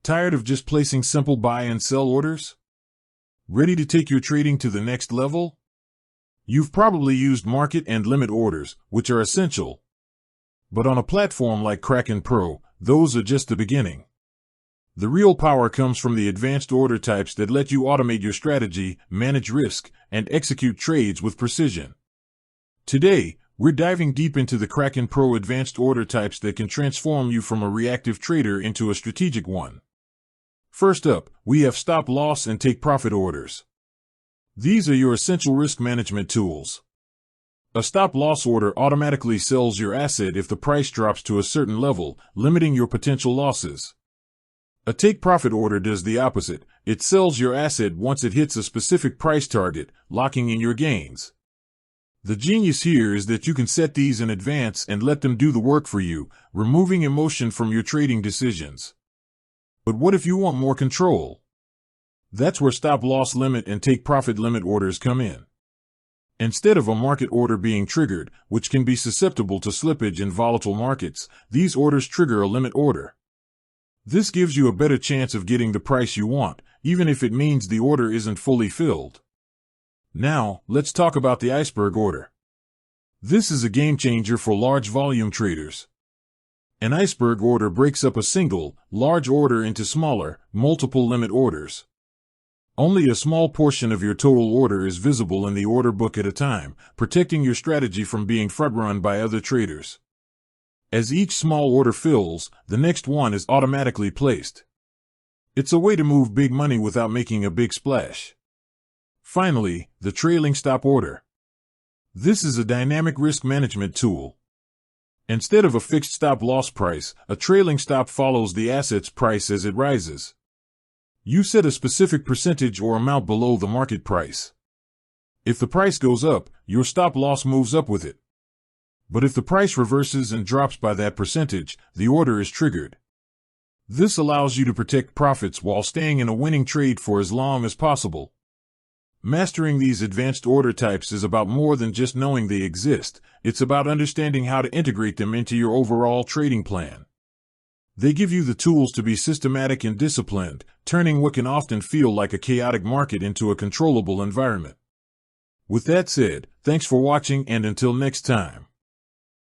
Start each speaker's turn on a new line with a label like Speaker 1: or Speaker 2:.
Speaker 1: Tired of just placing simple buy and sell orders? Ready to take your trading to the next level? You've probably used market and limit orders, which are essential. But on a platform like Kraken Pro, those are just the beginning. The real power comes from the advanced order types that let you automate your strategy, manage risk, and execute trades with precision. Today, we're diving deep into the Kraken Pro advanced order types that can transform you from a reactive trader into a strategic one. First up, we have stop loss and take profit orders. These are your essential risk management tools. A stop loss order automatically sells your asset if the price drops to a certain level, limiting your potential losses. A take profit order does the opposite. It sells your asset once it hits a specific price target, locking in your gains. The genius here is that you can set these in advance and let them do the work for you, removing emotion from your trading decisions. But what if you want more control? That's where stop loss limit and take profit limit orders come in. Instead of a market order being triggered, which can be susceptible to slippage in volatile markets, these orders trigger a limit order. This gives you a better chance of getting the price you want, even if it means the order isn't fully filled. Now, let's talk about the iceberg order. This is a game changer for large volume traders. An iceberg order breaks up a single, large order into smaller, multiple limit orders. Only a small portion of your total order is visible in the order book at a time, protecting your strategy from being front-run by other traders. As each small order fills, the next one is automatically placed. It's a way to move big money without making a big splash. Finally, the trailing stop order. This is a dynamic risk management tool. Instead of a fixed stop loss price, a trailing stop follows the asset's price as it rises. You set a specific percentage or amount below the market price. If the price goes up, your stop loss moves up with it. But if the price reverses and drops by that percentage, the order is triggered. This allows you to protect profits while staying in a winning trade for as long as possible. Mastering these advanced order types is about more than just knowing they exist. It's about understanding how to integrate them into your overall trading plan. They give you the tools to be systematic and disciplined, turning what can often feel like a chaotic market into a controllable environment. With that said, thanks for watching, and until next time.